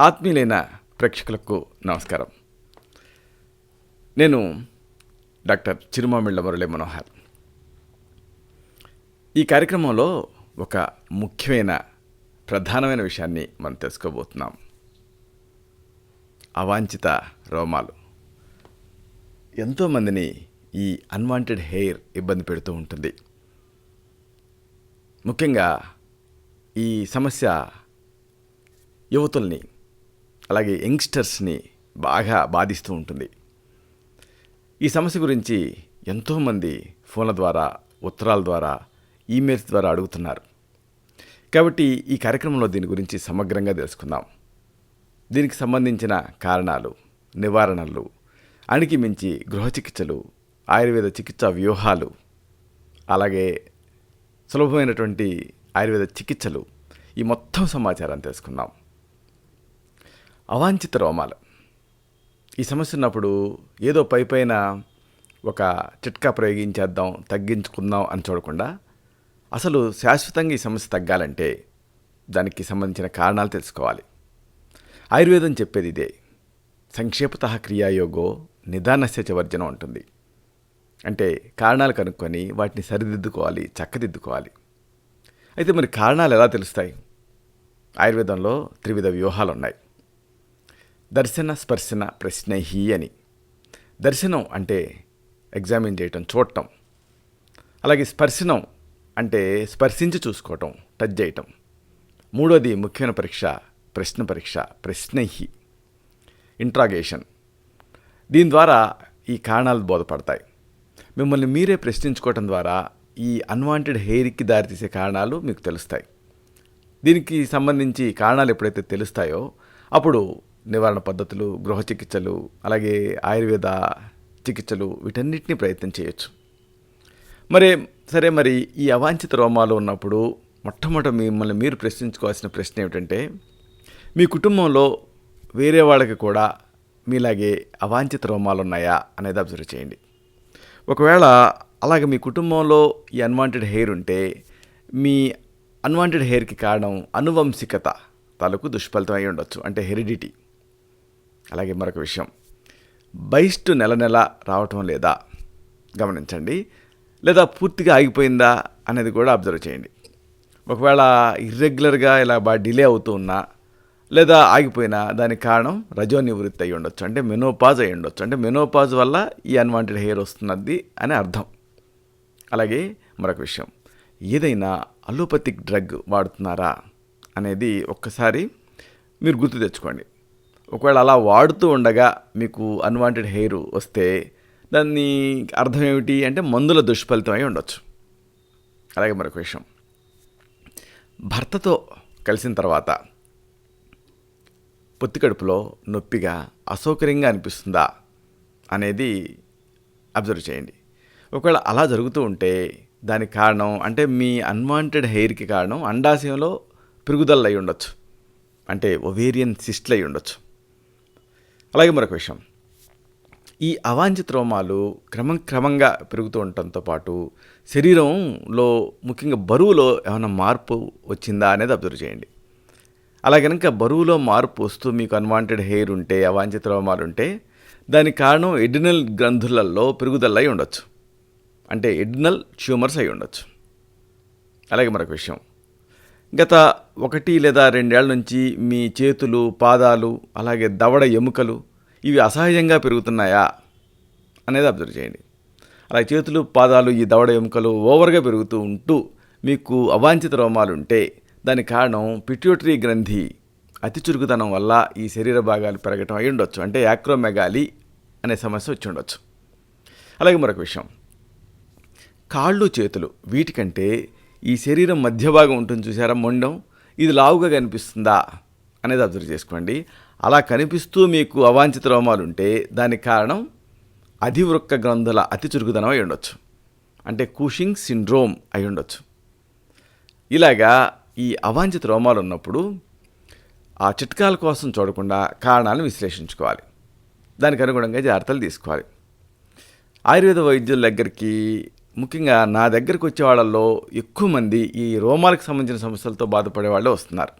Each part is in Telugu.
ఆత్మీయులైన ప్రేక్షకులకు నమస్కారం. నేను డాక్టర్ చిరుమామిళ్ళ మురళీ మనోహర్. ఈ కార్యక్రమంలో ఒక ముఖ్యమైన ప్రధానమైన విషయాన్ని మనం తెలుసుకోబోతున్నాం. అవాంఛిత రోమాలు ఎంతోమందిని ఈ అన్వాంటెడ్ హెయిర్ ఇబ్బంది పెడుతూ ఉంటుంది. ముఖ్యంగా ఈ సమస్య యువతుల్ని అలాగే యంగ్స్టర్స్ని బాగా బాధిస్తూ ఉంటుంది. ఈ సమస్య గురించి ఎంతోమంది ఫోన్ల ద్వారా, ఉత్తరాల ద్వారా, ఈమెయిల్స్ ద్వారా అడుగుతున్నారు. కాబట్టి ఈ కార్యక్రమంలో దీని గురించి సమగ్రంగా తెలుసుకుందాం. దీనికి సంబంధించిన కారణాలు, నివారణలు, అణికి మించి గృహ చికిత్సలు, ఆయుర్వేద చికిత్సా వ్యూహాలు, అలాగే సులభమైనటువంటి ఆయుర్వేద చికిత్సలు, ఈ మొత్తం సమాచారాన్ని తెలుసుకుందాం. అవాంఛిత రోమాలు ఈ సమస్య ఉన్నప్పుడు ఏదో పైపైన ఒక చిట్కా ప్రయోగించేద్దాం, తగ్గించుకుందాం అని చూడకుండా అసలు శాశ్వతంగా ఈ సమస్య తగ్గాలంటే దానికి సంబంధించిన కారణాలు తెలుసుకోవాలి. ఆయుర్వేదం చెప్పేది ఇదే. సంక్షేపతః క్రియాయోగో నిదానస్య చ వర్జనం ఉంటుంది. అంటే కారణాలు కనుక్కొని వాటిని సరిదిద్దుకోవాలి, చక్కదిద్దుకోవాలి. అయితే మరి కారణాలు ఎలా తెలుస్తాయి? ఆయుర్వేదంలో త్రివిధ వ్యూహాలు ఉన్నాయి. దర్శన, స్పర్శన, ప్రశ్నహి అని. దర్శనం అంటే ఎగ్జామిన్ చేయటం, చూడటం. అలాగే స్పర్శనం అంటే స్పర్శించి చూసుకోవటం, టచ్ చేయటం. మూడోది ముఖ్యమైన పరీక్ష ప్రశ్న పరీక్ష, ప్రశ్నహి, ఇంట్రాగేషన్. దీని ద్వారా ఈ కారణాలు బోధపడతాయి. మిమ్మల్ని మీరే ప్రశ్నించుకోవటం ద్వారా ఈ అన్వాంటెడ్ హెయిర్కి దారితీసే కారణాలు మీకు తెలుస్తాయి. దీనికి సంబంధించి కారణాలు ఎప్పుడైతే తెలుస్తాయో అప్పుడు నివారణ పద్ధతులు, గృహ చికిత్సలు, అలాగే ఆయుర్వేద చికిత్సలు, వీటన్నిటిని ప్రయత్నం చేయొచ్చు. మరి ఈ అవాంఛిత రోమాలు ఉన్నప్పుడు మొట్టమొదట మిమ్మల్ని మీరు ప్రశ్నించుకోవాల్సిన ప్రశ్న ఏమిటంటే, మీ కుటుంబంలో వేరే వాళ్ళకి కూడా మీలాగే అవాంఛిత రోమాలు ఉన్నాయా అనేది అబ్జర్వ్ చేయండి. ఒకవేళ అలాగే మీ కుటుంబంలో ఈ అన్వాంటెడ్ హెయిర్ ఉంటే మీ అన్వాంటెడ్ హెయిర్కి కారణం అనువంశికత తాలూకు దుష్ఫలితం అయి ఉండొచ్చు, అంటే హెరిడిటీ. అలాగే మరొక విషయం, బహిష్టు నెల నెల రావటం లేదా గమనించండి, లేదా పూర్తిగా ఆగిపోయిందా అనేది కూడా అబ్జర్వ్ చేయండి. ఒకవేళ ఇర్రెగ్యులర్గా ఇలా బాగా డిలే అవుతూ ఉన్నా లేదా ఆగిపోయినా దానికి కారణం రజోనివృత్తి అయి ఉండొచ్చు, అంటే మెనోపాజ్ అయి ఉండొచ్చు. అంటే మెనోపాజ్ వల్ల ఈ అన్వాంటెడ్ హెయిర్ వస్తున్నది అని అర్థం. అలాగే మరొక విషయం, ఏదైనా అలోపతిక్ డ్రగ్ వాడుతున్నారా అనేది ఒక్కసారి మీరు గుర్తు తెచ్చుకోండి. ఒకవేళ అలా వాడుతూ ఉండగా మీకు అన్వాంటెడ్ హెయిర్ వస్తే దాన్ని అర్థం ఏమిటి అంటే మందుల దుష్ఫలితం అయి ఉండొచ్చు. అలాగే మరొక విషయం, భర్తతో కలిసిన తర్వాత పొత్తి కడుపులో నొప్పిగా, అసౌకర్యంగా అనిపిస్తుందా అనేది అబ్జర్వ్ చేయండి. ఒకవేళ అలా జరుగుతూ ఉంటే దానికి కారణం అంటే మీ అన్వాంటెడ్ హెయిర్కి కారణం అండాశయంలో పెరుగుదల అయి ఉండొచ్చు, అంటే ఒవేరియన్ సిస్ట్లు అయి ఉండొచ్చు. అలాగే మరొక విషయం, ఈ అవాంఛిత రోమాలు క్రమంగా పెరుగుతూ ఉండటంతో పాటు శరీరంలో ముఖ్యంగా బరువులో ఏమైనా మార్పు వచ్చిందా అనేది అబ్జర్వ్ చేయండి. అలా కనుక బరువులో మార్పు వస్తూ మీకు అన్వాంటెడ్ హెయిర్ ఉంటే, అవాంఛిత రోమాలు ఉంటే దానికి కారణం ఎడ్రినల్ గ్రంథులలో పెరుగుదల అయి ఉండొచ్చు, అంటే ఎడ్రినల్ ట్యూమర్స్ అయి ఉండొచ్చు. అలాగే మరొక విషయం, గత 1 లేదా 2 ఏళ్ల నుంచి మీ చేతులు, పాదాలు, అలాగే దవడ ఎముకలు ఇవి అసహజంగా పెరుగుతున్నాయా అనేది అబ్జర్వ్ చేయండి. అలాగే చేతులు, పాదాలు, ఈ దవడ ఎముకలు ఓవర్గా పెరుగుతూ ఉంటూ మీకు అవాంఛిత రోమాలు ఉంటే దానికి కారణం పిట్యూటరీ గ్రంథి అతి చురుకుతనం వల్ల ఈ శరీర భాగాలు పెరగటం అయి ఉండొచ్చు, అంటే యాక్రోమెగాలి అనే సమస్య వచ్చి ఉండొచ్చు. అలాగే మరొక విషయం, కాళ్ళు, చేతులు వీటికంటే ఈ శరీరం మధ్య భాగం ఉంటుంది చూసారా, మొండం, ఇది లావుగా కనిపిస్తుందా అనేది అబ్జర్వ్ చేసుకోండి. అలా కనిపిస్తూ మీకు అవాంఛిత రోమాలు ఉంటే దానికి కారణం అధివృక్క గ్రంథుల అతి చురుకుదనం అయి ఉండొచ్చు, అంటే కూషింగ్ సిండ్రోమ్ అయి ఉండొచ్చు. ఇలాగా ఈ అవాంఛిత రోమాలు ఉన్నప్పుడు ఆ చిట్కాల కోసం చూడకుండా కారణాలను విశ్లేషించుకోవాలి, దానికి అనుగుణంగా జాగ్రత్తలు తీసుకోవాలి. ఆయుర్వేద వైద్యుల దగ్గరికి ముఖ్యంగా నా దగ్గరికి వచ్చే వాళ్ళల్లో ఎక్కువ మంది ఈ రోమాలకు సంబంధించిన సమస్యలతో బాధపడే వాళ్ళే వస్తున్నారు.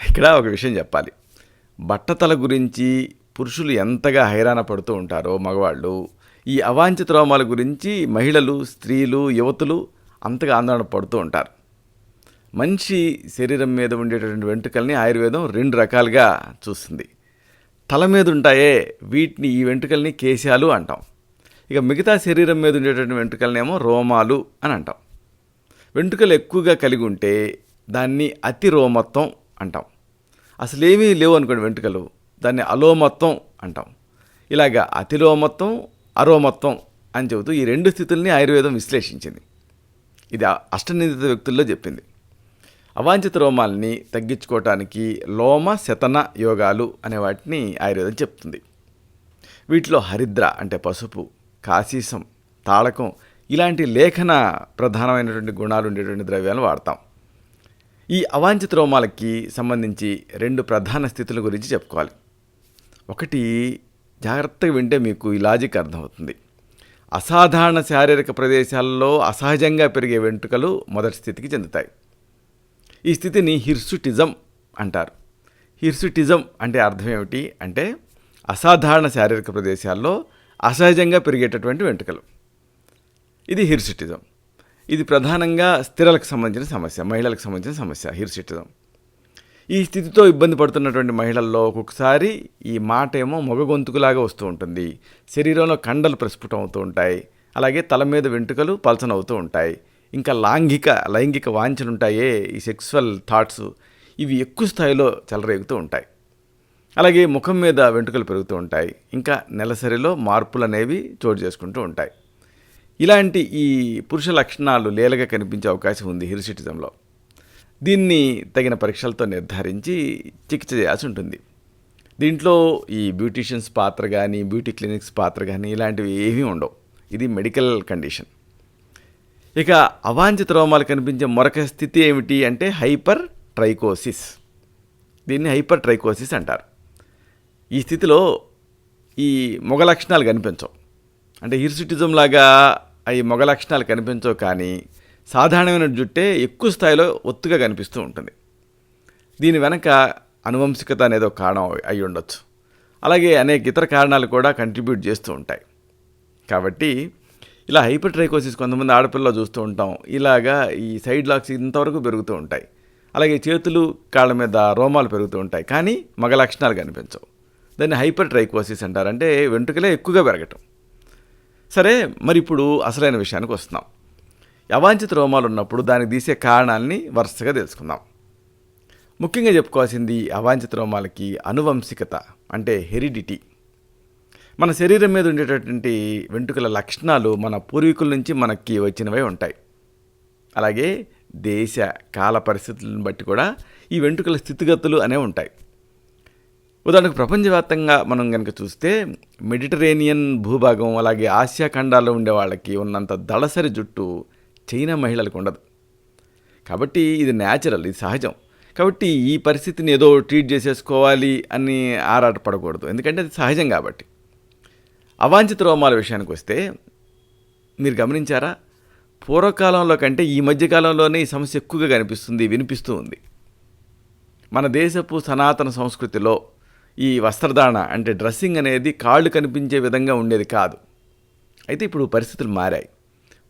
ఇక్కడ ఒక విషయం చెప్పాలి. బట్టతల గురించి పురుషులు ఎంతగా హైరాణ పడుతూ ఉంటారో మగవాళ్ళు, ఈ అవాంఛిత రోమాల గురించి మహిళలు, స్త్రీలు, యువతులు అంతగా ఆందోళన పడుతూ ఉంటారు. మనిషి శరీరం మీద ఉండేటటువంటి వెంట్రుకల్ని ఆయుర్వేదం 2 రకాలుగా చూస్తుంది. తల మీద ఉంటాయే వీటిని, ఈ వెంట్రుకల్ని కేశాలు అంటాం. ఇక మిగతా శరీరం మీద ఉండేటటువంటి వెంట్రుకలనేమో రోమాలు అని అంటాం. వెంట్రుకలు ఎక్కువగా కలిగి ఉంటే దాన్ని అతి రోమత్వం అంటాం. అసలేమీ లేవు అనుకోండి వెంట్రుకలు, దాన్ని అలోమత్వం అంటాం. ఇలాగా అతిలోమత్వం, అరోమత్వం అని చెబుతూ ఈ 2 స్థితుల్ని ఆయుర్వేదం విశ్లేషించింది. ఇది అష్టనిందిత వ్యక్తుల్లో చెప్పింది. అవాంఛిత రోమాలని తగ్గించుకోవటానికి లోమ శతన యోగాలు అనే వాటిని ఆయుర్వేదం చెప్తుంది. వీటిలో హరిద్ర అంటే పసుపు, కాశీసం, తాళకం ఇలాంటి లేఖన ప్రధానమైనటువంటి గుణాలు ఉండేటువంటి ద్రవ్యాలను వాడతాం. ఈ అవాంఛిత రోమాలకి సంబంధించి 2 ప్రధాన స్థితుల గురించి చెప్పుకోవాలి. ఒకటి, జాగ్రత్తగా వింటే మీకు ఈ లాజిక్ అర్థమవుతుంది. అసాధారణ శారీరక ప్రదేశాల్లో అసహజంగా పెరిగే వెంట్రుకలు మొదటి స్థితికి చెందుతాయి. ఈ స్థితిని హిర్సుటిజం అంటారు. హిర్సుటిజం అంటే అర్థం ఏమిటి అంటే అసాధారణ శారీరక ప్రదేశాల్లో అసహజంగా పెరిగేటటువంటి వెంట్రుకలు. ఇది హిర్సుటిజం. ఇది ప్రధానంగా స్త్రీలకు సంబంధించిన సమస్య, మహిళలకు సంబంధించిన సమస్య హిర్సుటిజం. ఈ స్థితితో ఇబ్బంది పడుతున్నటువంటి మహిళల్లో ఒక్కొక్కసారి ఈ మాట ఏమో మగ గొంతుకులాగా వస్తూ ఉంటుంది. శరీరంలో కండలు ప్రస్ఫుటం అవుతూ ఉంటాయి. అలాగే తల మీద వెంట్రుకలు పలచనవుతూ ఉంటాయి. ఇంకా లైంగిక వాంఛలు ఉంటాయే, ఈ సెక్సువల్ థాట్స్ ఇవి ఎక్కువ స్థాయిలో చెలరేగుతూ ఉంటాయి. అలాగే ముఖం మీద వెంట్రుకలు పెరుగుతూ ఉంటాయి. ఇంకా నెలసరిలో మార్పులు అనేవి చోటు చేసుకుంటూ ఉంటాయి. ఇలాంటి ఈ పురుష లక్షణాలు లీలగా కనిపించే అవకాశం ఉంది హిర్సుటిజంలో. దీన్ని తగిన పరీక్షలతో నిర్ధారించి చికిత్స చేయాల్సి ఉంటుంది. దీంట్లో ఈ బ్యూటీషియన్స్ పాత్ర కానీ, బ్యూటీ క్లినిక్స్ పాత్ర కానీ ఇలాంటివి ఏమీ ఉండవు. ఇది మెడికల్ కండిషన్. ఇక అవాంఛిత రోమాలు కనిపించే మరొక స్థితి ఏమిటి అంటే హైపర్ ట్రైకోసిస్. దీన్ని హైపర్ ట్రైకోసిస్ అంటారు. ఈ స్థితిలో ఈ మొగ లక్షణాలు కనిపించవు. అంటే హిర్సుటిజం లాగా ఈ మొగ లక్షణాలు కనిపించవు, కానీ సాధారణమైన జుట్టే ఎక్కువ స్థాయిలో ఒత్తుగా కనిపిస్తూ ఉంటుంది. దీని వెనక అనువంశికత అనేది ఒక కారణం అయి ఉండొచ్చు. అలాగే అనేక ఇతర కారణాలు కూడా కంట్రిబ్యూట్ చేస్తూ ఉంటాయి. కాబట్టి ఇలా హైపర్ ట్రైకోసిస్ కొంతమంది ఆడపిల్లలు చూస్తూ ఉంటాం. ఇలాగా ఈ సైడ్ లాక్స్ ఇంతవరకు పెరుగుతూ ఉంటాయి. అలాగే చేతులు, కాళ్ళ మీద రోమాలు పెరుగుతూ ఉంటాయి, కానీ మగ లక్షణాలు కనిపించవు. దాన్ని హైపర్ ట్రైకోసిస్ అంటారు. అంటే వెంట్రుకలే ఎక్కువగా పెరగటం. సరే, మరి ఇప్పుడు అసలైన విషయానికి వస్తున్నాం. అవాంఛిత రోమాలు ఉన్నప్పుడు దానికి తీసే కారణాలని వరుసగా తెలుసుకుందాం. ముఖ్యంగా చెప్పుకోవాల్సింది అవాంఛిత రోమాలకి అనువంశికత అంటే హెరిడిటీ. మన శరీరం మీద ఉండేటటువంటి వెంట్రుకల లక్షణాలు మన పూర్వీకుల నుంచి మనకి వచ్చినవే ఉంటాయి. అలాగే దేశ కాల పరిస్థితులను బట్టి కూడా ఈ వెంట్రుకల స్థితిగతులు అనేవి ఉంటాయి. ఉదాహరణకు ప్రపంచవ్యాప్తంగా మనం కనుక చూస్తే మెడిటరేనియన్ భూభాగం, అలాగే ఆసియా ఖండాల్లో ఉండే వాళ్ళకి ఉన్నంత దళసరి జుట్టు చైనా మహిళలకు ఉండదు. కాబట్టి ఇది న్యాచురల్, ఇది సహజం. కాబట్టి ఈ పరిస్థితిని ఏదో ట్రీట్ చేసేసుకోవాలి అని ఆరాటపడకూడదు, ఎందుకంటే అది సహజం. కాబట్టి అవాంఛిత రోమాల విషయానికి వస్తే మీరు గమనించారా, పూర్వకాలంలో కంటే ఈ మధ్యకాలంలోనే ఈ సమస్య ఎక్కువగా వినిపిస్తూ ఉంది. మన దేశపు సనాతన సంస్కృతిలో ఈ వస్త్రధారణ అంటే డ్రెస్సింగ్ అనేది కాళ్ళు కనిపించే విధంగా ఉండేది కాదు. అయితే ఇప్పుడు పరిస్థితులు మారాయి.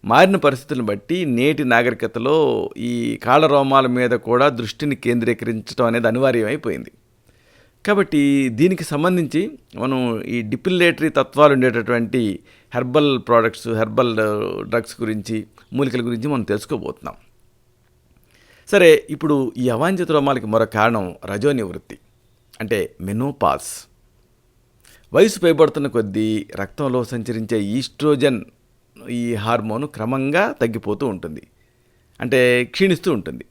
మారిన పరిస్థితులను బట్టి నేటి నాగరికతలో ఈ కాళ్ళ రోమాల మీద కూడా దృష్టిని కేంద్రీకరించడం అనేది అనివార్యమైపోయింది. కాబట్టి దీనికి సంబంధించి మనం ఈ డిపిలేటరీ తత్వాలు ఉండేటటువంటి హెర్బల్ ప్రోడక్ట్స్, హెర్బల్ డ్రగ్స్ గురించి, మూలికల గురించి మనం తెలుసుకోబోతున్నాం. సరే, ఇప్పుడు ఈ అవాంఛిత రోమాలకి మరో కారణం రజోనివృత్తి అంటే మెనోపాజ్. వయసు పైబడుతున్న కొద్దీ రక్తంలో సంచరించే ఈస్ట్రోజన్ ఈ హార్మోన్ క్రమంగా తగ్గిపోతూ ఉంటుంది, అంటే క్షీణిస్తూ ఉంటుంది.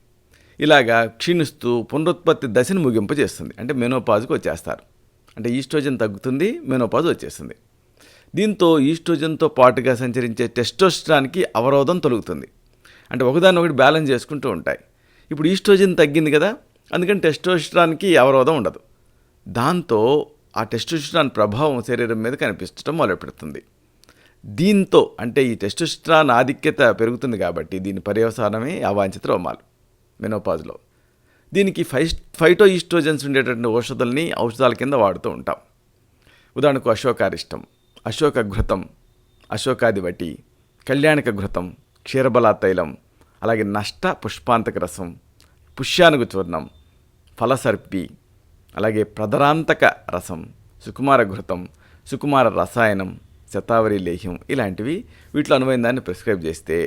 ఇలాగా క్షీణిస్తూ పునరుత్పత్తి దశను ముగింపజేస్తుంది. అంటే మెనోపాజ్కి వచ్చేస్తారు. అంటే ఈస్ట్రోజన్ తగ్గుతుంది, మెనోపాజ్ వచ్చేస్తుంది. దీంతో ఈస్ట్రోజన్తో పాటుగా సంచరించే టెస్టోస్టెరాన్కి అవరోధం తొలుగుతుంది. అంటే ఒకదాన్ని ఒకటి బ్యాలెన్స్ చేసుకుంటూ ఉంటాయి. ఇప్పుడు ఈస్ట్రోజన్ తగ్గింది కదా, అందుకని టెస్టోస్టెరాన్కి అవరోధం ఉండదు. దాంతో ఆ టెస్టోస్టెరాన్ ప్రభావం శరీరం మీద కనిపించడం మొదలుపెడుతుంది. దీంతో అంటే ఈ టెస్టోస్టెరాన్ ఆధిక్యత పెరుగుతుంది కాబట్టి దీని పర్యవసానమే అవాంఛిత రోమాలు మెనోపాజ్లో. దీనికి ఫైటో ఈస్ట్రోజన్స్ ఉండేటటువంటి ఔషధాల కింద వాడుతూ ఉంటాం. ఉదాహరణకు అశోకారిష్టం, అశోక ఘృతం, అశోకాదివటి, కళ్యాణిక ఘృతం, క్షీరబలా తైలం, అలాగే నష్ట పుష్పాంతక రసం, పుష్యానుగు చూర్ణం, ఫలసర్పి, అలాగే ప్రదరాంతక రసం, సుకుమార ఘృతం, సుకుమార రసాయనం, శతావరి లేహ్యం, ఇలాంటివి వీటిలో అనువైన దాన్ని ప్రిస్క్రైబ్ చేస్తే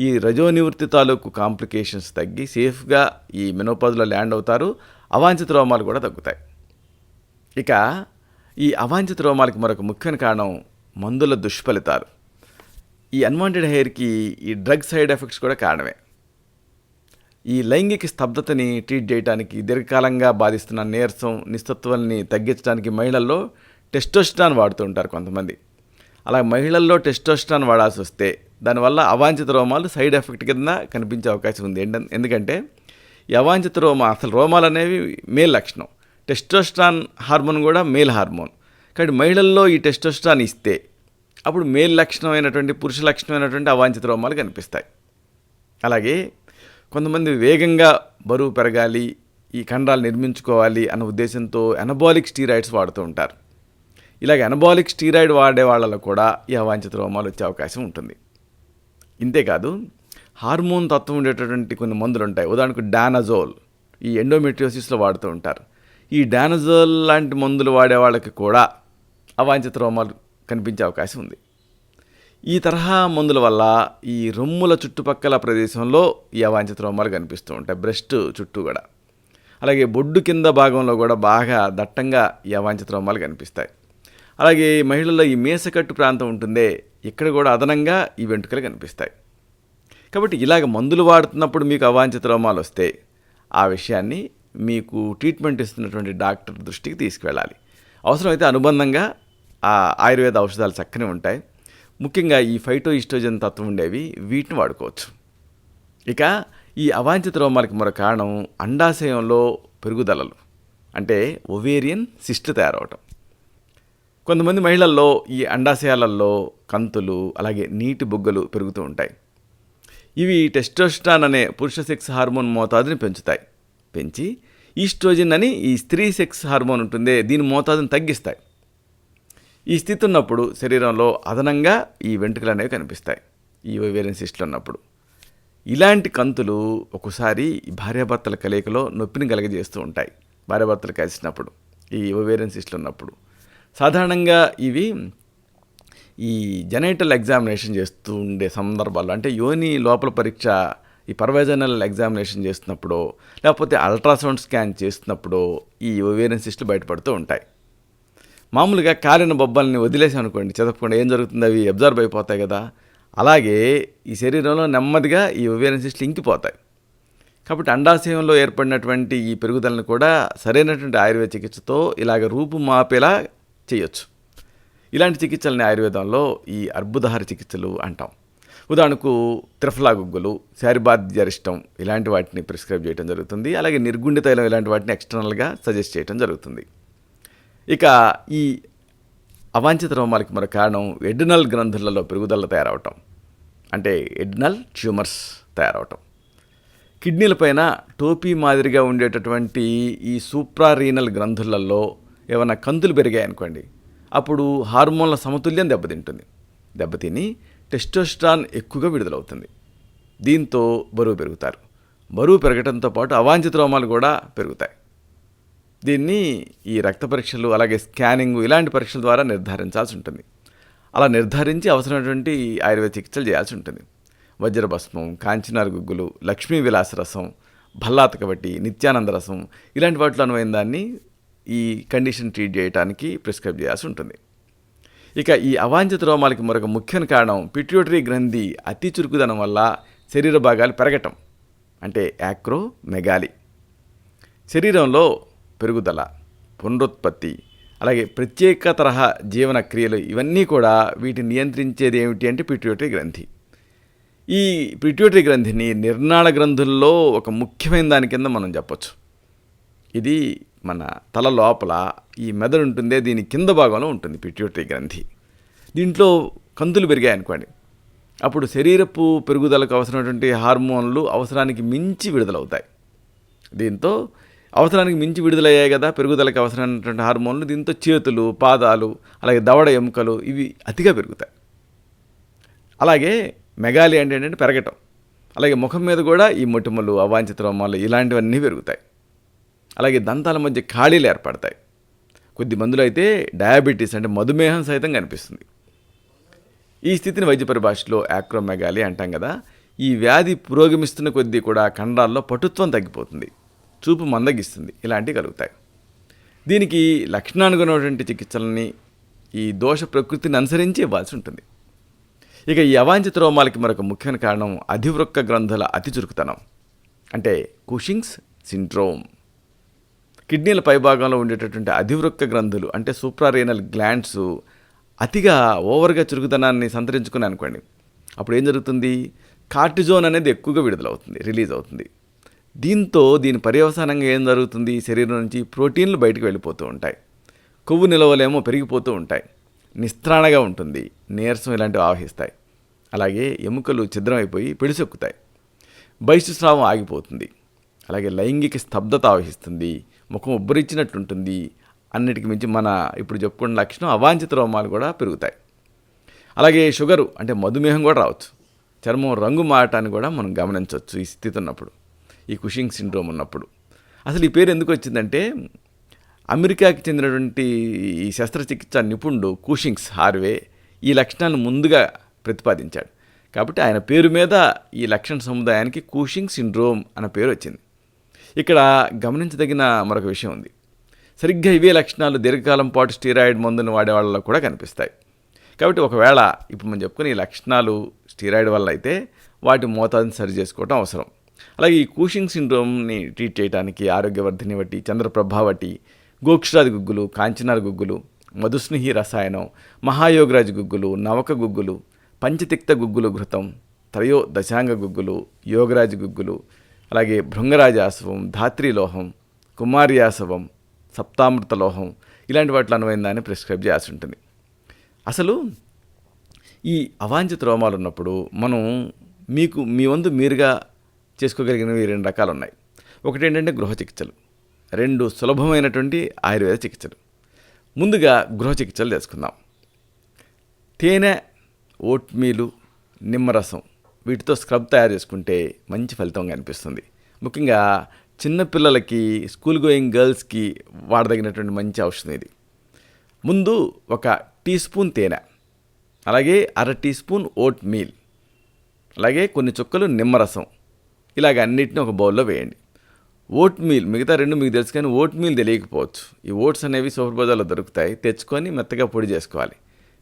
ఈ రజోనివృత్తి తాలూకు కాంప్లికేషన్స్ తగ్గి సేఫ్గా ఈ మెనోపాజ్లో ల్యాండ్ అవుతారు. అవాంఛిత రోమాలు కూడా తగ్గుతాయి. ఇక ఈ అవాంఛిత రోమాలకి మరొక ముఖ్యమైన కారణం మందుల దుష్ఫలితాలు. ఈ అన్వాంటెడ్ హెయిర్కి ఈ డ్రగ్ సైడ్ ఎఫెక్ట్స్ కూడా కారణమే. ఈ లైంగిక స్తబ్దతని ట్రీట్ చేయడానికి, దీర్ఘకాలంగా బాధిస్తున్న నీరసం, నిస్తత్వాన్ని తగ్గించడానికి మహిళల్లో టెస్టోస్టెరాన్ వాడుతూ ఉంటారు కొంతమంది. అలా మహిళల్లో టెస్టోస్టెరాన్ వాడాల్సి వస్తే దానివల్ల అవాంఛిత రోమాలు సైడ్ ఎఫెక్ట్ కింద కనిపించే అవకాశం ఉంది. ఎందుకంటే ఈ అవాంఛిత అసలు రోమాలు అనేవి మేల్ లక్షణం, టెస్టోస్టెరాన్ హార్మోన్ కూడా మేల్ హార్మోన్. కాబట్టి మహిళల్లో ఈ టెస్టోస్టెరాన్ ఇస్తే అప్పుడు మేల్ లక్షణమైనటువంటి, పురుష లక్షణమైనటువంటి అవాంఛిత రోమాలు కనిపిస్తాయి. అలాగే కొంతమంది వేగంగా బరువు పెరగాలి, ఈ కండరాలు నిర్మించుకోవాలి అన్న ఉద్దేశంతో ఎనబాలిక్ స్టీరాయిడ్స్ వాడుతూ ఉంటారు. ఇలాగ ఎనబాలిక్ స్టీరాయిడ్ వాడే వాళ్ళలో కూడా ఈ అవాంఛిత రోమాలు వచ్చే అవకాశం ఉంటుంది. ఇంతేకాదు హార్మోన్ తత్వం ఉండేటటువంటి కొన్ని మందులు ఉంటాయి. ఉదాహరణకు డానజోల్, ఈ ఎండోమెట్రియోసిస్లో వాడుతూ ఉంటారు. ఈ డానజోల్ లాంటి మందులు వాడే వాళ్ళకి కూడా అవాంఛిత రోమాలు కనిపించే అవకాశం ఉంది. ఈ తరహా మందుల వల్ల ఈ రొమ్ముల చుట్టుపక్కల ప్రదేశంలో ఈ అవాంఛిత రోమాలు కనిపిస్తూ ఉంటాయి, బ్రెస్ట్ చుట్టూ కూడా. అలాగే బొడ్డు కింద భాగంలో కూడా బాగా దట్టంగా ఈ అవాంఛిత రోమాలు కనిపిస్తాయి. అలాగే మహిళల్లో ఈ మీసకట్టు ప్రాంతం ఉంటుందే, ఇక్కడ కూడా అదనంగా ఈ వెంట్రుకలు కనిపిస్తాయి. కాబట్టి ఇలాగ మందులు వాడుతున్నప్పుడు మీకు అవాంఛిత రోమాలు వస్తే ఆ విషయాన్ని మీకు ట్రీట్మెంట్ ఇస్తున్నటువంటి డాక్టర్ దృష్టికి తీసుకువెళ్ళాలి. అవసరమైతే అనుబంధంగా ఆ ఆయుర్వేద ఔషధాలు చక్కనే ఉంటాయి. ముఖ్యంగా ఈ ఫైటో ఈస్ట్రోజన్ తత్వం ఉండేవి, వీటిని వాడుకోవచ్చు. ఇక ఈ అవాంఛిత రోమాలకి మరో కారణం అండాశయంలో పెరుగుదలలు, అంటే ఒవేరియన్ సిస్ట్లు తయారవటం. కొంతమంది మహిళల్లో ఈ అండాశయాలలో కంతులు, అలాగే నీటి బుగ్గలు పెరుగుతూ ఉంటాయి. ఇవి టెస్టోస్టెరాన్ అనే పురుష సెక్స్ హార్మోన్ మోతాదుని పెంచుతాయి. పెంచి ఈస్ట్రోజన్ అని ఈ స్త్రీ సెక్స్ హార్మోన్ ఉంటుందే, దీని మోతాదుని తగ్గిస్తాయి. ఈ స్థితి ఉన్నప్పుడు శరీరంలో అదనంగా ఈ వెంట్రుకలు అనేవి కనిపిస్తాయి, ఈ ఒవేరియన్ సిస్ట్లు ఉన్నప్పుడు. ఇలాంటి కంతులు ఒక్కోసారి భార్యాభర్తల కలయికలో నొప్పిని కలగజేస్తూ ఉంటాయి. భార్యాభర్తలు కలిసినప్పుడు ఈ ఒవేరియన్ సిస్ట్లు ఉన్నప్పుడు సాధారణంగా ఇవి ఈ జెనైటల్ ఎగ్జామినేషన్ చేస్తూ ఉండే సందర్భాల్లో, అంటే యోని లోపల పరీక్ష, ఈ పర్వైజనల్ ఎగ్జామినేషన్ చేస్తున్నప్పుడు, లేకపోతే అల్ట్రాసౌండ్ స్కాన్ చేస్తున్నప్పుడు ఈ ఒవేరియన్ సిస్ట్లు బయటపడుతూ ఉంటాయి. మామూలుగా కాలిన బొబ్బల్ని వదిలేసాం అనుకోండి, చదవకుండా ఏం జరుగుతుంది, అవి అబ్జర్వ్ అయిపోతాయి కదా. అలాగే ఈ శరీరంలో నెమ్మదిగా ఈ ఒవేరియన్ సిస్ట్లు ఇంకిపోతాయి. కాబట్టి అండాశయంలో ఏర్పడినటువంటి ఈ పెరుగుదలను కూడా సరైనటువంటి ఆయుర్వేద చికిత్సతో ఇలాగ రూపు మాపేలా చేయొచ్చు. ఇలాంటి చికిత్సలని ఆయుర్వేదంలో ఈ అర్బుదహార చికిత్సలు అంటాం. ఉదాహరణకు త్రిఫలా గుగ్గులు, శారిబాధ్యరిష్టం ఇలాంటి వాటిని ప్రిస్క్రైబ్ చేయడం జరుగుతుంది. అలాగే నిర్గుండె తైలం ఇలాంటి వాటిని ఎక్స్టర్నల్గా సజెస్ట్ చేయడం జరుగుతుంది. ఇక ఈ అవాంఛిత రోమాలకి మరో కారణం ఎడ్రినల్ గ్రంథులలో పెరుగుదల తయారవటం, అంటే ఎడ్రినల్ ట్యూమర్స్ తయారవటం. కిడ్నీలపైన టోపీ మాదిరిగా ఉండేటటువంటి ఈ సూప్రారీనల్ గ్రంథులలో ఏమైనా కంతులు పెరిగాయి అనుకోండి, అప్పుడు హార్మోన్ల సమతుల్యం దెబ్బతింటుంది. దెబ్బతిని టెస్టోస్టెరాన్ ఎక్కువగా విడుదలవుతుంది. దీంతో బరువు పెరుగుతారు. బరువు పెరగడంతో పాటు అవాంఛిత రోమాలు కూడా పెరుగుతాయి. దీన్ని ఈ రక్త పరీక్షలు, అలాగే స్కానింగ్ ఇలాంటి పరీక్షల ద్వారా నిర్ధారించాల్సి ఉంటుంది. అలా నిర్ధారించి అవసరమైనటువంటి ఆయుర్వేద చికిత్సలు చేయాల్సి ఉంటుంది. వజ్రభస్మం, కాంచనార్ గుగ్గులు, లక్ష్మీ విలాస రసం, భల్లాతకవటి, నిత్యానంద రసం ఇలాంటి వాటిలో అనువైన దాన్ని ఈ కండిషన్ ట్రీట్ చేయడానికి ప్రిస్క్రైబ్ చేయాల్సి ఉంటుంది. ఇక ఈ అవాంఛిత రోమాలకి మరొక ముఖ్యమైన కారణం పిట్యూటరీ గ్రంథి అతి చురుకుదనం వల్ల శరీర భాగాలు పెరగటం, అంటే యాక్రోమెగాలి. శరీరంలో పెరుగుదల, పునరుత్పత్తి, అలాగే ప్రత్యేక తరహా జీవన క్రియలు ఇవన్నీ కూడా వీటిని నియంత్రించేది ఏమిటి అంటే పిట్యూటరీ గ్రంథి. ఈ పిట్యూటరీ గ్రంథిని నిర్నాళ గ్రంథుల్లో ఒక ముఖ్యమైన దాని కింద మనం చెప్పొచ్చు. ఇది మన తల లోపల ఈ మెదడు ఉంటుందే, దీని కింద భాగంలో ఉంటుంది పిట్యూటరీ గ్రంథి. దీంట్లో కంతులు పెరిగాయి అనుకోండి, అప్పుడు శరీరపు పెరుగుదలకు అవసరమైనటువంటి హార్మోన్లు అవసరానికి మించి విడుదలవుతాయి. దీంతో అవసరానికి మించి విడుదలయ్యాయి కదా పెరుగుదలకు అవసరమైనటువంటి హార్మోన్లు. దీంతో చేతులు, పాదాలు, అలాగే దవడ ఎముకలు ఇవి అతిగా పెరుగుతాయి. అలాగే మెగాలి అంటే ఏంటంటే పెరగటం. అలాగే ముఖం మీద కూడా ఈ మొటిమలు, అవాంఛిత రోమాలు ఇలాంటివన్నీ పెరుగుతాయి. అలాగే దంతాల మధ్య ఖాళీలు ఏర్పడతాయి. కొద్ది మందిలో అయితే డయాబెటీస్ అంటే మధుమేహం సైతం కనిపిస్తుంది. ఈ స్థితిని వైద్య పరిభాషలో యాక్రోమెగాలి అంటాం కదా. ఈ వ్యాధి పురోగమిస్తున్న కొద్దీ కూడా కండరాల్లో పటుత్వం తగ్గిపోతుంది, చూపు మందగిస్తుంది, ఇలాంటివి కలుగుతాయి. దీనికి లక్షణానుగుణమైనటువంటి చికిత్సలని ఈ దోష ప్రకృతిని అనుసరించి ఇవ్వాల్సి ఉంటుంది. ఇక ఈ అవాంఛిత రోమాలకి మరొక ముఖ్యమైన కారణం అధివృక్క గ్రంథుల అతి చురుకుతనం, అంటే కుషింగ్స్ సిండ్రోమ్. కిడ్నీల పైభాగంలో ఉండేటటువంటి అధివృక్క గ్రంథులు అంటే సూప్రారేనల్ గ్లాండ్స్ అతిగా ఓవర్గా చురుకుతనాన్ని సంతరించుకుని అనుకోండి, అప్పుడు ఏం జరుగుతుంది, కార్టిజోన్ అనేది ఎక్కువగా విడుదలవుతుంది, రిలీజ్ అవుతుంది. దీంతో దీని పర్యవసానంగా ఏం జరుగుతుంది, శరీరం నుంచి ప్రోటీన్లు బయటకు వెళ్ళిపోతూ ఉంటాయి, కొవ్వు నిల్వలేమో పెరిగిపోతూ ఉంటాయి, నిస్త్రాణగా ఉంటుంది, నీరసం ఇలాంటివి ఆవహిస్తాయి. అలాగే ఎముకలు ఛిద్రమైపోయి పిడిసెక్కుతాయి, బహిష్స్రావం ఆగిపోతుంది. అలాగే లైంగిక స్తబ్దత ఆవహిస్తుంది, ముఖం ఉబ్బరించినట్లుంటుంది. అన్నిటికి మించి మన ఇప్పుడు చెప్పుకున్న లక్షణం అవాంఛిత రోమాలు కూడా పెరుగుతాయి. అలాగే షుగరు అంటే మధుమేహం కూడా రావచ్చు. చర్మం రంగు మారటాన్ని కూడా మనం గమనించవచ్చు ఈ స్థితి ఉన్నప్పుడు, ఈ కుషింగ్ సిండ్రోమ్ ఉన్నప్పుడు. అసలు ఈ పేరు ఎందుకు వచ్చిందంటే అమెరికాకి చెందినటువంటి ఈ శస్త్రచికిత్స నిపుణుడు కుషింగ్స్ హార్వే ఈ లక్షణాలను ముందుగా ప్రతిపాదించాడు. కాబట్టి ఆయన పేరు మీద ఈ లక్షణ సముదాయానికి కుషింగ్ సిండ్రోమ్ అన్న పేరు వచ్చింది. ఇక్కడ గమనించదగిన మరొక విషయం ఉంది. సరిగ్గా ఇవే లక్షణాలు దీర్ఘకాలం పాటు స్టీరాయిడ్ మందును వాడే వాళ్ళలో కూడా కనిపిస్తాయి. కాబట్టి ఒకవేళ ఇప్పుడు మనం చెప్పుకునే ఈ లక్షణాలు స్టీరాయిడ్ వల్ల అయితే వాటి మోతాదుని సరి చేసుకోవడం అవసరం. అలాగే ఈ కుషింగ్ సిండ్రోమ్ని ట్రీట్ చేయడానికి ఆరోగ్యవర్ధిని వట్టి, చంద్రప్రభావటి, గోక్షరాది గుగ్గులు, కాంచనార్ గుగ్గులు, మధుస్నిహి రసాయనం, మహాయోగరాజ్ గుగ్గులు, నవక గుగ్గులు, పంచతిక్త గుగ్గులు ఘృతం, త్రయో దశాంగ గుగ్గులు, యోగరాజ్ గుగ్గులు, అలాగే భృంగరాజాసవం, ధాత్రిలోహం, కుమార్యాసవం, సప్తామృత లోహం ఇలాంటి వాటిలో అనువైన దాన్ని ప్రిస్క్రైబ్ చేయాల్సి ఉంటుంది. అసలు ఈ అవాంఛిత రోమాలు ఉన్నప్పుడు మనం మీ వంతు మీరుగా చేసుకోగలిగినవి 2 రకాలు ఉన్నాయి. ఒకటి ఏంటంటే గృహ చికిత్సలు, 2 సులభమైనటువంటి ఆయుర్వేద చికిత్సలు. ముందుగా గృహ చికిత్సలు తెలుసుకుందాం. తేనె, ఓట్మీలు, నిమ్మరసం వీటితో స్క్రబ్ తయారు చేసుకుంటే మంచి ఫలితం కనిపిస్తుంది. ముఖ్యంగా చిన్నపిల్లలకి, స్కూల్ గోయింగ్ గర్ల్స్కి వాడదగినటువంటి మంచి ఔషధం ఇది. ముందు 1 టీ స్పూన్ తేనె, అలాగే 1/2 టీ స్పూన్ ఓట్ మీల్, అలాగే కొన్ని చుక్కలు నిమ్మరసం, ఇలాగ అన్నిటిని ఒక బౌల్లో వేయండి. ఓట్ మీల్ మిగతా 2 మీకు తెలుసు, కానీ ఓట్ మీల్ తెలియకపోవచ్చు. ఈ ఓట్స్ అనేవి సూపర్ బజార్లో దొరుకుతాయి, తెచ్చుకొని మెత్తగా పొడి చేసుకోవాలి.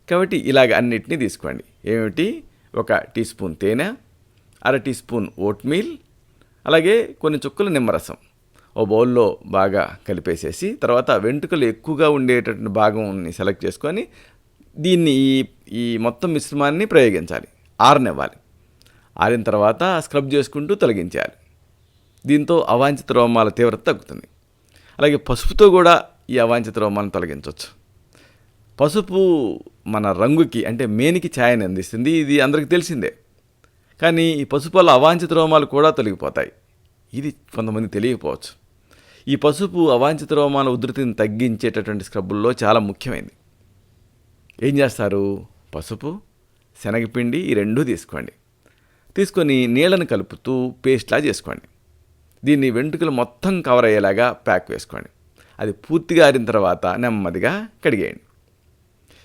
కాబట్టి ఇలాగ అన్నిటినీ తీసుకోండి. ఏమిటి, 1 టీ స్పూన్ తేనె, 1/2 టీ స్పూన్ ఓట్ మీల్, అలాగే కొన్ని చుక్కలు నిమ్మరసం ఓ బౌల్లో బాగా కలిపేసేసి, తర్వాత వెంట్రుకలు ఎక్కువగా ఉండేటటువంటి భాగంని సెలెక్ట్ చేసుకొని దీన్ని ఈ మొత్తం మిశ్రమాన్ని ప్రయోగించాలి, ఆరనివ్వాలి. ఆరిన తర్వాత స్క్రబ్ చేసుకుంటూ తొలగించాలి. దీంతో అవాంఛిత రోమాల తీవ్రత తగ్గుతుంది. అలాగే పసుపుతో కూడా ఈ అవాంఛిత రోమాలను తొలగించవచ్చు. పసుపు మన రంగుకి అంటే మేనికి ఛాయని అందిస్తుంది, ఇది అందరికీ తెలిసిందే. కానీ ఈ పసుపు వల్ల అవాంఛిత రోమాలు కూడా తొలగిపోతాయి, ఇది కొంతమంది తెలియకపోవచ్చు. ఈ పసుపు అవాంఛిత రోమాల ఉధృతిని తగ్గించేటటువంటి స్క్రబ్బుల్లో చాలా ముఖ్యమైనది. ఏం చేస్తారు, పసుపు, శనగపిండి ఈ 2 తీసుకోండి. తీసుకొని నీళ్ళని కలుపుతూ పేస్ట్లా చేసుకోండి. దీన్ని వెంట్రుకలు మొత్తం కవర్ అయ్యేలాగా ప్యాక్ వేసుకోండి. అది పూర్తిగా ఆరిన తర్వాత నెమ్మదిగా కడిగేయండి.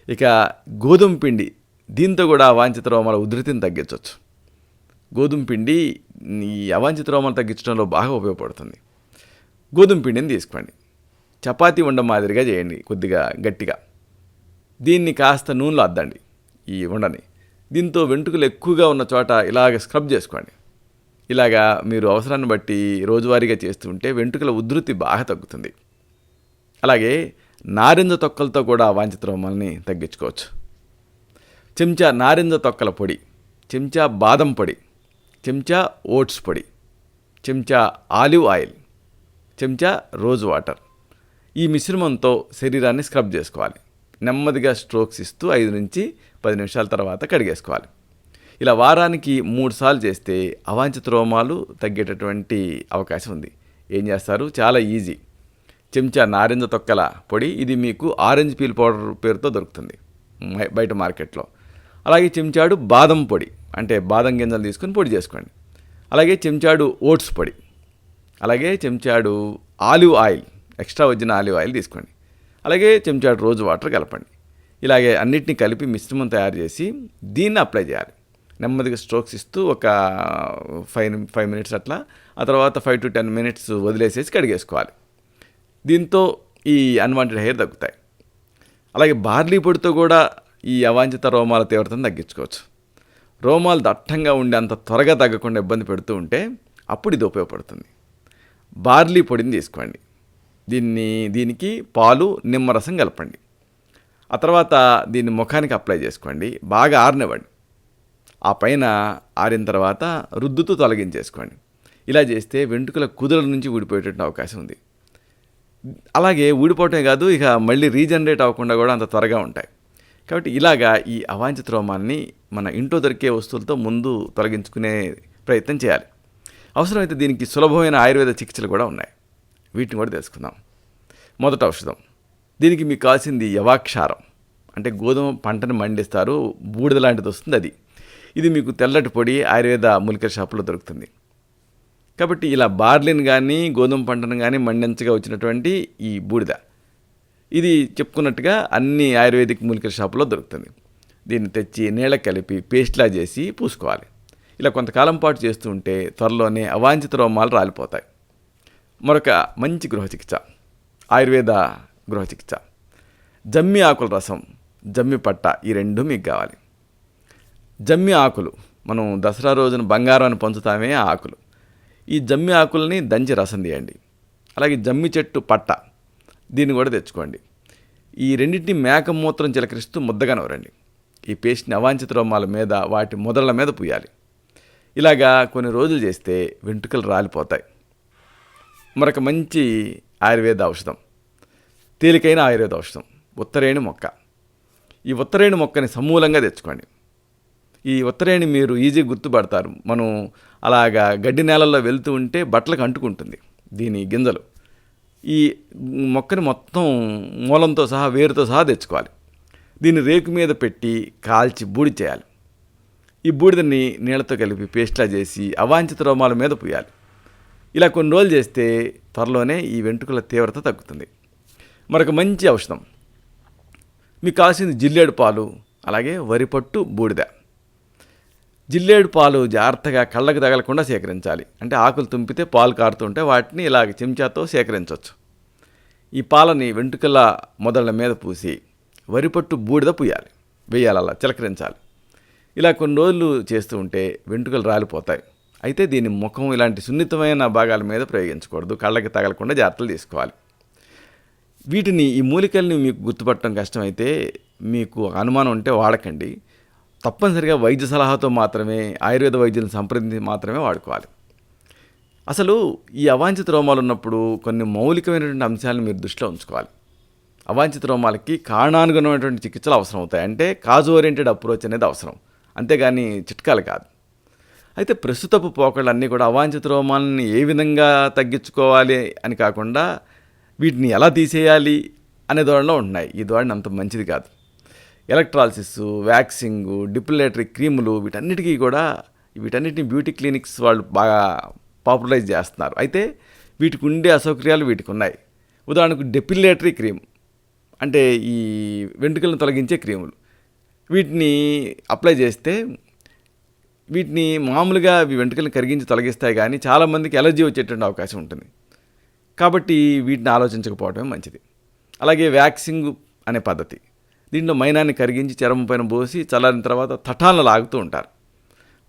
ఇక గోధుమ పిండి, దీంతో కూడా అవాంఛిత రోమాల ఉధృతిని తగ్గించవచ్చు. గోధుమ పిండి ఈ అవాంఛిత రోమాలు తగ్గించడంలో బాగా ఉపయోగపడుతుంది. గోధుమ పిండిని తీసుకోండి, చపాతీ ఉండ మాదిరిగా చేయండి, కొద్దిగా గట్టిగా. దీన్ని కాస్త నూనెలో అద్దండి ఈ ఉండని. దీంతో వెంట్రుకలు ఎక్కువగా ఉన్న చోట ఇలాగ స్క్రబ్ చేసుకోండి. ఇలాగా మీరు అవసరాన్ని బట్టి రోజువారీగా చేస్తుంటే వెంట్రుకల ఉధృతి బాగా తగ్గుతుంది. అలాగే నారింజ తొక్కలతో కూడా అవాంఛిత రోమాలని తగ్గించుకోవచ్చు. చెంచా నారింజ తొక్కల పొడి, చెంచా బాదం పొడి, చెంచా ఓట్స్ పొడి, చెంచా ఆలివ్ ఆయిల్, చెంచా రోజ్ వాటర్, ఈ మిశ్రమంతో శరీరాన్ని స్క్రబ్ చేసుకోవాలి. నెమ్మదిగా స్ట్రోక్స్ ఇస్తూ 5 నుంచి 10 నిమిషాల తర్వాత కడిగేసుకోవాలి. ఇలా వారానికి 3 సార్లు చేస్తే అవాంఛిత రోమాలు తగ్గేటటువంటి అవకాశం ఉంది. ఏం చేస్తారు, చాలా ఈజీ. చెంచా నారింజ తొక్కల పొడి, ఇది మీకు ఆరెంజ్ పీల్ పౌడర్ పేరుతో దొరుకుతుంది బయట మార్కెట్లో. అలాగే చెంచాడు బాదం పొడి, అంటే బాదం గింజలు తీసుకొని పొడి చేసుకోండి. అలాగే చెంచాడు ఓట్స్ పొడి, అలాగే చెంచాడు ఆలివ్ ఆయిల్, ఎక్స్ట్రా వచ్చిన ఆలివ్ ఆయిల్ తీసుకోండి. అలాగే చెంచాడు రోజు వాటర్ కలపండి. ఇలాగే అన్నిటినీ కలిపి మిశ్రమం తయారు చేసి దీన్ని అప్లై చేయాలి. నెమ్మదిగా స్ట్రోక్స్ ఇస్తూ ఒక 5 మినిట్స్ అట్లా, ఆ తర్వాత 5 to 10 మినిట్స్ వదిలేసేసి కడిగేసుకోవాలి. దీంతో ఈ అన్వాంటెడ్ హెయిర్ తగ్గుతాయి. అలాగే బార్లీ పొడితో కూడా ఈ అవాంఛిత రోమాల తీవ్రతను తగ్గించుకోవచ్చు. రోమాలు దట్టంగా ఉండి అంత త్వరగా తగ్గకుండా ఇబ్బంది పెడుతూ ఉంటే అప్పుడు ఇది ఉపయోగపడుతుంది. బార్లీ పొడిని తీసుకోండి. దీనికి పాలు, నిమ్మరసం కలపండి. ఆ తర్వాత దీన్ని ముఖానికి అప్లై చేసుకోండి. బాగా ఆరనివ్వండి. ఆ పైన ఆరిన తర్వాత రుద్దుతూ తొలగించేసుకోండి. ఇలా చేస్తే వెంట్రుకల కుదుల నుంచి ఊడిపోయేటటువంటి అవకాశం ఉంది. అలాగే ఊడిపోవటమే కాదు, ఇక మళ్ళీ రీజనరేట్ అవ్వకుండా కూడా అంత త్వరగా ఉంటాయి. కాబట్టి ఇలాగా ఈ అవాంఛిత రోమాన్ని మన ఇంట్లో దొరికే వస్తువులతో ముందు తొలగించుకునే ప్రయత్నం చేయాలి. అవసరమైతే దీనికి సులభమైన ఆయుర్వేద చికిత్సలు కూడా ఉన్నాయి. వీటిని కూడా తెలుసుకుందాం. మొదట ఔషధం. దీనికి మీకు కావాల్సింది యవాక్షారం, అంటే గోధుమ పంటను మండిస్తారు, బూడిద లాంటిది వస్తుంది అది. ఇది మీకు తెల్లటి పొడి ఆయుర్వేద మూలికల షాపులో దొరుకుతుంది. కాబట్టి ఇలా బార్లీని కానీ గోధుమ పంటను కానీ మండించగా వచ్చినటువంటి ఈ బూడిద, ఇది చెప్పుకున్నట్టుగా అన్ని ఆయుర్వేదిక్ మూలికల షాపులో దొరుకుతుంది. దీన్ని తెచ్చి నీళ్ళకి కలిపి పేస్ట్లా చేసి పూసుకోవాలి. ఇలా కొంతకాలం పాటు చేస్తూ ఉంటే త్వరలోనే అవాంఛిత రోమాలు రాలిపోతాయి. మరొక మంచి గృహచికిత్స, ఆయుర్వేద గృహచికిత్స. జమ్మి ఆకుల రసం, జమ్మి పట్ట, ఈ రెండు మీకు కావాలి. జమ్మి ఆకులు మనం దసరా రోజున బంగారాన్ని పంచుతామే ఆ ఆకులు. ఈ జమ్మి ఆకుల్ని దంచి రసం తీయండి. అలాగే జమ్మి చెట్టు పట్ట, దీన్ని కూడా తెచ్చుకోండి. ఈ రెండింటిని మేక మూత్రం చిలకరిస్తూ ముద్దగా నవరండి. ఈ పేస్ట్ని అవాంఛిత రోమాల మీద, వాటి మొదళ్ళ మీద పూయాలి. ఇలాగా కొన్ని రోజులు చేస్తే వెంట్రుకలు రాలిపోతాయి. మరొక మంచి ఆయుర్వేద ఔషధం, తేలికైన ఆయుర్వేద ఔషధం, ఉత్తరేణి మొక్క. ఈ ఉత్తరేణి మొక్కని సమూలంగా తెచ్చుకోండి. ఈ ఉత్తరేణి మీరు ఈజీగా గుర్తుపడతారు. మనం అలాగా గడ్డి నేలల్లో వెళ్తూ ఉంటే బట్టలకు అంటుకుంటుంది దీని గింజలు. ఈ మొక్కని మొత్తం మూలంతో సహా, వేరుతో సహా తెచ్చుకోవాలి. దీన్ని రేకు మీద పెట్టి కాల్చి బూడి చేయాలి. ఈ బూడిదని నీళ్ళతో కలిపి పేస్ట్లా చేసి అవాంఛిత రోమాల మీద పూయాలి. ఇలా కొన్ని రోజులు చేస్తే త్వరలోనే ఈ వెంట్రుకల తీవ్రత తగ్గుతుంది. మరొక మంచి ఔషధం, మీకు కావాల్సింది జిల్లేడు పాలు, అలాగే వరిపట్టు, బూడిద. జిల్లేడు పాలు జాగ్రత్తగా కళ్ళకు తగలకుండా సేకరించాలి. అంటే ఆకులు తుంపితే పాలు కారుతుంటే వాటిని ఇలాగ చెంచాతో సేకరించవచ్చు. ఈ పాలని వెంట్రుకల మొదళ్ళ మీద పూసి వరిపట్టు, బూడిద పూయాలి, వేయాలి, అలా చిలకరించాలి. ఇలా కొన్ని రోజులు చేస్తూ ఉంటే వెంట్రుకలు రాలిపోతాయి. అయితే దీని ముఖం ఇలాంటి సున్నితమైన భాగాల మీద ప్రయోగించకూడదు. కళ్ళకి తగలకుండా జాగ్రత్తలు తీసుకోవాలి. వీటిని, ఈ మూలికల్ని మీకు గుర్తుపట్టడం కష్టమైతే, మీకు అనుమానం ఉంటే వాడకండి. తప్పనిసరిగా వైద్య సలహాతో మాత్రమే, ఆయుర్వేద వైద్యులను సంప్రదించి మాత్రమే వాడుకోవాలి. అసలు ఈ అవాంఛిత రోమాలు ఉన్నప్పుడు కొన్ని మౌలికమైనటువంటి అంశాలను మీరు దృష్టిలో ఉంచుకోవాలి. అవాంఛిత రోమాలకి కారణానుగుణమైనటువంటి చికిత్సలు అవసరం అవుతాయి. అంటే కాజు ఓరియంటెడ్ అప్రోచ్ అనేది అవసరం, అంతేగాని చిట్కాలు కాదు. అయితే ప్రస్తుతపు పోకళ్ళన్నీ కూడా అవాంఛిత రోమాలని ఏ విధంగా తగ్గించుకోవాలి అని కాకుండా వీటిని ఎలా తీసేయాలి అనే ధోరణిలో ఉంటున్నాయి. ఈ ధోరణి అంత మంచిది కాదు. ఎలక్ట్రాలసిస్, వ్యాక్సింగ్, డిపిలేటరీ క్రీములు, వీటన్నిటిని బ్యూటీ క్లినిక్స్ వాళ్ళు బాగా పాపులరైజ్ చేస్తున్నారు. అయితే వీటికి ఉండే అసౌకర్యాలు వీటికి ఉన్నాయి. ఉదాహరణకు డెపిలేటరీ క్రీమ్, అంటే ఈ వెంట్రుకలను తొలగించే క్రీములు, వీటిని అప్లై చేస్తే వీటిని మామూలుగా వెంట్రుకలను కరిగించి తొలగిస్తాయి, కానీ చాలామందికి ఎలర్జీ వచ్చేటువంటి అవకాశం ఉంటుంది. కాబట్టి వీటిని ఆలోచించకపోవడమే మంచిది. అలాగే వ్యాక్సింగ్ అనే పద్ధతి, దీంట్లో మైనాన్ని కరిగించి చర్మం పైన పోసి చల్లారిన తర్వాత తటాలను లాగుతూ ఉంటారు.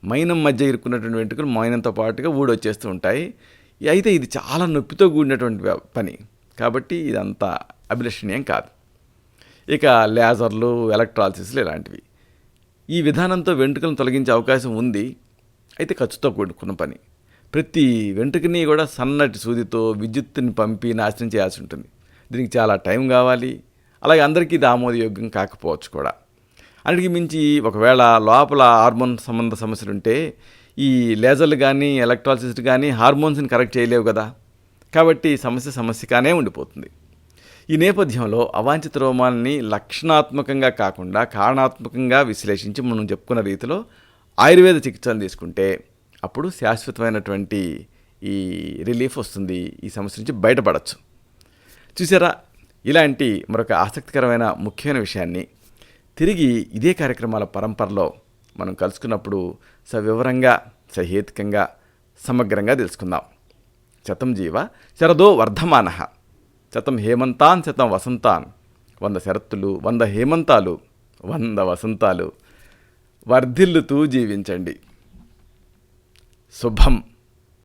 మైనం మధ్య ఇరుక్కున్నటువంటి వెంట్రుకలు మైనంతో పాటుగా ఊడొచ్చేస్తూ ఉంటాయి. అయితే ఇది చాలా నొప్పితో కూడినటువంటి పని, కాబట్టి ఇదంతా అభిలషణీయం కాదు. ఇక లేజర్లు, ఎలక్ట్రాలసిస్లు ఇలాంటివి. ఈ విధానంతో వెంట్రుకలను తొలగించే అవకాశం ఉంది. అయితే ఖర్చుతో కూడుకున్న పని. ప్రతి వెంట్రుకని కూడా సన్నటి సూదితో విద్యుత్తుని పంపి నాశనం చేయాల్సి ఉంటుంది. దీనికి చాలా టైం కావాలి. అలాగే అందరికీ ఇది ఆమోదయోగ్యం కాకపోవచ్చు కూడా. అన్నిటికీ మించి ఒకవేళ లోపల హార్మోన్ సంబంధ సమస్యలు ఉంటే ఈ లేజర్లు కానీ, ఎలక్ట్రాలసిస్ట్ కానీ హార్మోన్స్ని కరెక్ట్ చేయలేవు కదా. కాబట్టి సమస్యగానే ఉండిపోతుంది. ఈ నేపథ్యంలో అవాంఛిత రోమాలని లక్షణాత్మకంగా కాకుండా కారణాత్మకంగా విశ్లేషించి మనం చెప్పుకున్న రీతిలో ఆయుర్వేద చికిత్సలు తీసుకుంటే అప్పుడు శాశ్వతమైనటువంటి ఈ రిలీఫ్ వస్తుంది. ఈ సమస్య నుంచి బయటపడవచ్చు. చూసారా, ఇలాంటి మరొక ఆసక్తికరమైన ముఖ్యమైన విషయాన్ని తిరిగి ఇదే కార్యక్రమాల పరంపరలో మనం కలుసుకున్నప్పుడు సవివరంగా, సహేతుకంగా, సమగ్రంగా తెలుసుకుందాం. శతం జీవ శరదో వర్ధమానః, శతం హేమంతాన్ శతం వసంతాన్, 100 శరత్తులు 100 హేమంతాలు 100 వసంతాలు వర్ధిల్లుతూ జీవించండి. శుభం.